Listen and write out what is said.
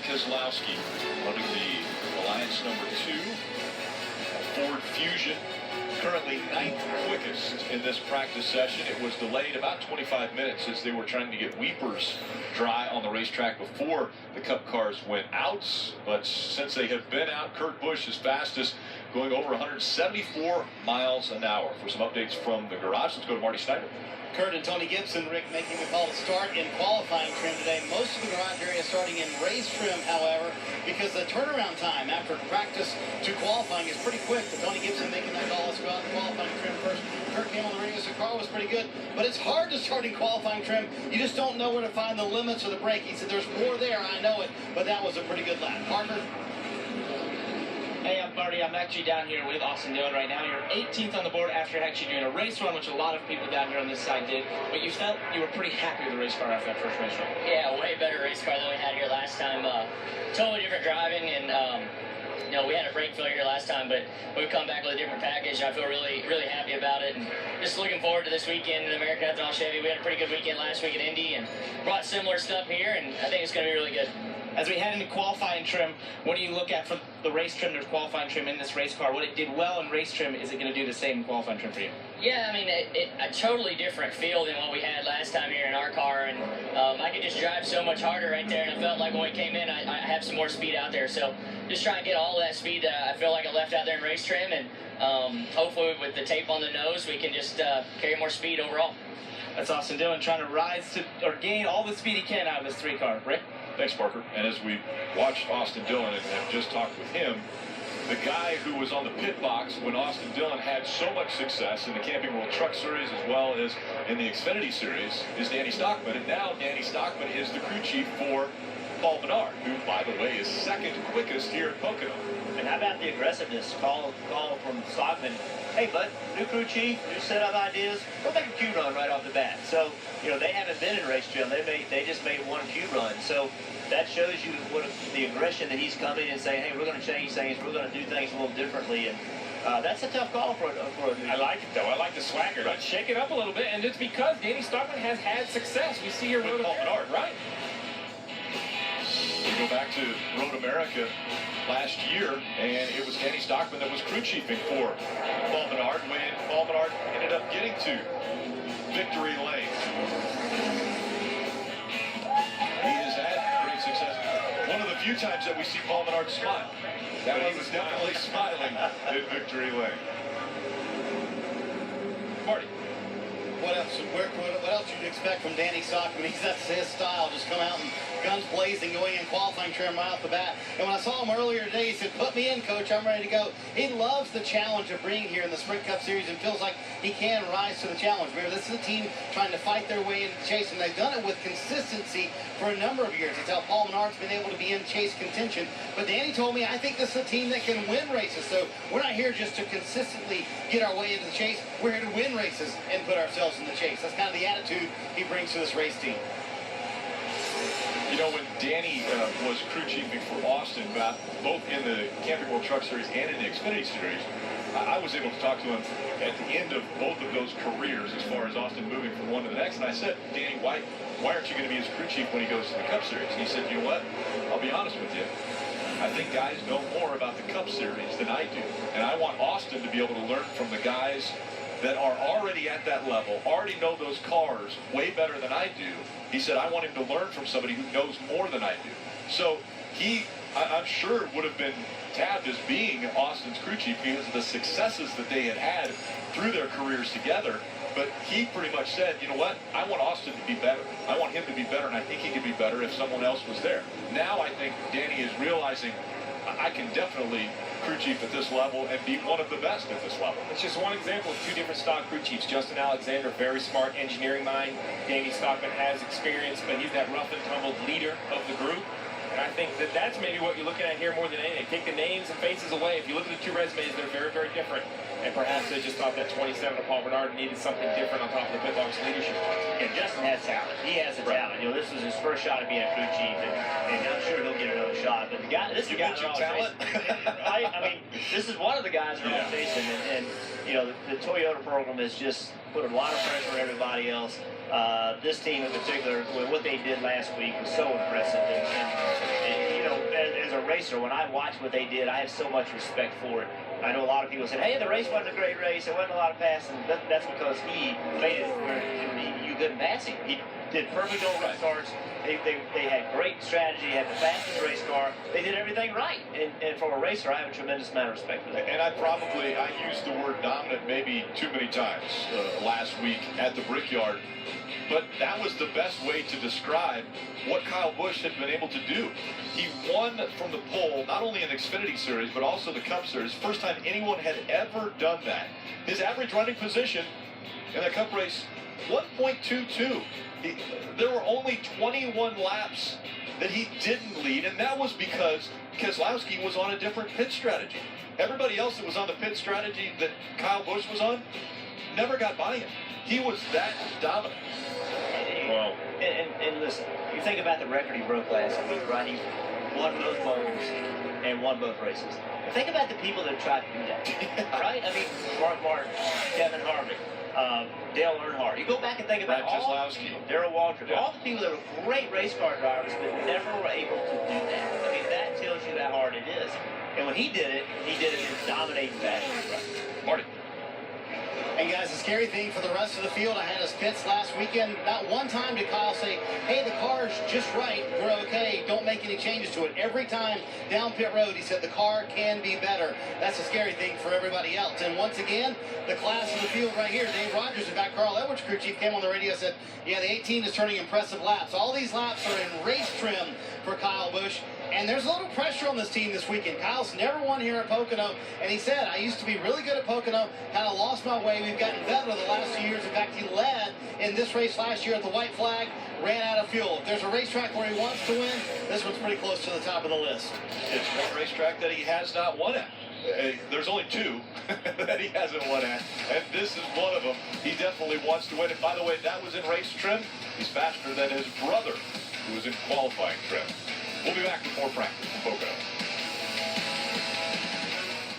Keselowski running the Alliance number 2, Ford Fusion, currently 9th quickest in this practice session. It was delayed about 25 minutes as they were trying to get weepers dry on the racetrack before the Cup cars went out. But since they have been out, Kurt Busch is fastest, going over 174 miles an hour. For some updates from the garage, let's go to Marty Snyder. Kurt and Tony Gibson, Rick, making the call to start in qualifying trim today. Most of the garage area starting in race trim, however, because the turnaround time after practice to qualifying is pretty quick. But Tony Gibson making that call. Let's go out in qualifying trim first. Kurt came on the radio, so the car was pretty good. But it's hard to start in qualifying trim. You just don't know where to find the limits of the brake. He said, there's more there, I know it. But that was a pretty good lap. Parker? Hey, I'm Marty. I'm actually down here with Austin Dillon right now. You're 18th on the board after actually doing a race run, which a lot of people down here on this side did. But you felt you were pretty happy with the race car after that first race run. Yeah, way better race car than we had here last time. Totally different driving, and you know, we had a brake failure last time, but we've come back with a different package. I feel really, really happy about it, and just looking forward to this weekend in American Ethanol Chevy. We had a pretty good weekend last week at Indy, and brought similar stuff here, and I think it's going to be really good. As we head into qualifying trim, what do you look at for the race trim to qualifying trim in this race car? What it did well in race trim, is it going to do the same in qualifying trim for you? Yeah, I mean, a totally different feel than what we had last time here in our car, and I could just drive so much harder right there, and I felt like when we came in, I have some more speed out there. So just trying to get all that speed I feel like I left out there in race trim, and hopefully with the tape on the nose, we can just carry more speed overall. That's Austin Dillon trying to rise to, or gain all the speed he can out of this 3-car. Rick? Thanks, Parker. And as we watched Austin Dillon and have just talked with him, the guy who was on the pit box when Austin Dillon had so much success in the Camping World Truck Series as well as in the Xfinity Series is Danny Stockman. And now Danny Stockman is the crew chief for Paul Menard, who, by the way, is 2nd quickest here at Pocono. And how about the aggressiveness? Call from Stockman. Hey, bud, new crew chief, new setup ideas. Go make a Q run right off the bat. So, you know, they haven't been in race trim. They just made one Q run. So that shows you the aggression that he's coming and saying, hey, we're going to change things. We're going to do things a little differently. And that's a tough call for a I like it, though. I like the swagger. Let's shake it up a little bit. And it's because Danny Stockman has had success. We see here with Paul Menard, right? We go back to Road America last year, and it was Danny Stockman that was crew chiefing for Paul Menard when Paul Menard ended up getting to victory lane. He has had great success. One of the few times that we see Paul Menard smile. That he was definitely smiling in victory lane. Marty. What else you'd expect from Danny Stockman? That's his style, just come out and guns blazing, going in qualifying trim right off the bat. And when I saw him earlier today, he said, put me in, coach, I'm ready to go. He loves the challenge of being here in the Sprint Cup Series and feels like he can rise to the challenge. Remember, this is a team trying to fight their way into chase, and they've done it with consistency for a number of years. It's how Paul Menard's been able to be in chase contention. But Danny told me, I think this is a team that can win races. So we're not here just to consistently get our way into the chase. We're here to win races and put ourselves in the chase. That's kind of the attitude he brings to this race team. You know, when Danny was crew chiefing for Austin, both in the Camping World Truck Series and in the Xfinity Series, I was able to talk to him at the end of both of those careers as far as Austin moving from one to the next. And I said, Danny, why aren't you going to be his crew chief when he goes to the Cup Series? And he said, you know what? I'll be honest with you. I think guys know more about the Cup Series than I do. And I want Austin to be able to learn from the guys that are already at that level, already know those cars way better than I do. He said, I want him to learn from somebody who knows more than I do. So I'm sure, would have been tabbed as being Austin's crew chief because of the successes that they had through their careers together. But he pretty much said, you know what, I want Austin to be better. I want him to be better, and I think he could be better if someone else was there. Now I think Danny is realizing I can definitely crew chief at this level and be one of the best at this level. It's just one example of 2 different stock crew chiefs. Justin Alexander, very smart engineering mind. Danny Stockman has experience, but he's that rough and tumbled leader of the group. And I think that's maybe what you're looking at here more than anything. Take the names and faces away. If you look at the 2 resumes, they're very, very different. And perhaps they just thought that 27 of Paul Menard needed something different on top of the pit box leadership. And Justin has talent. He has the talent. You know, this was his first shot at being a crew chief, and I'm sure he'll get another shot. But the guy, this is the guy they're all talent. Right? I mean, this is one of the guys they're all chasing, and you know, the Toyota program has just put a lot of pressure on everybody else. This team in particular, what they did last week was so impressive, and you know, racer, when I watch what they did, I have so much respect for it. I know a lot of people said, hey, the race wasn't a great race. There wasn't a lot of passing. That's because he made it where you couldn't pass him. He did perfect over starts. They had great strategy, had the fastest race car. They did everything right. And from a racer, I have a tremendous amount of respect for that. And I used the word dominant maybe too many times last week at the Brickyard. But that was the best way to describe what Kyle Busch had been able to do. He won from the pole, not only in the Xfinity Series, but also the Cup Series. First time anyone had ever done that. His average running position in that Cup race, 1.22. There were only 21 laps that he didn't lead, and that was because Keselowski was on a different pit strategy. Everybody else that was on the pit strategy that Kyle Busch was on never got by him. He was that dominant. Wow. And listen, you think about the record he broke last week, right? He won both bowls and won both races. Think about the people that tried to do that, right? I mean, Mark Martin, Kevin Harvick, Dale Earnhardt. You go back and think about Darrell Waltrip, all the people that were great race car drivers but never were able to do that. I mean, that tells you how hard it is. And when he did it in dominating fashion. Marty. And guys, the scary thing for the rest of the field, I had his pits last weekend. Not one time did Kyle say, hey, the car's just right, we're okay, don't make any changes to it. Every time down pit road, he said the car can be better. That's a scary thing for everybody else. And once again, the class of the field right here, Dave Rogers, in fact, Carl Edwards' crew chief, came on the radio and said, yeah, the 18 is turning impressive laps. All these laps are in race trim for Kyle Busch. And there's a little pressure on this team this weekend. Kyle's never won here at Pocono, and he said, I used to be really good at Pocono, kind of lost my way. We've gotten better the last 2 years. In fact, he led in this race last year at the white flag, ran out of fuel. If there's a racetrack where he wants to win, this one's pretty close to the top of the list. It's one racetrack that he has not won at. There's only two that he hasn't won at, and this is one of them. He definitely wants to win. And by the way, that was in race trim. He's faster than his brother, who was in qualifying trim. We'll be back with more practice from Pocono.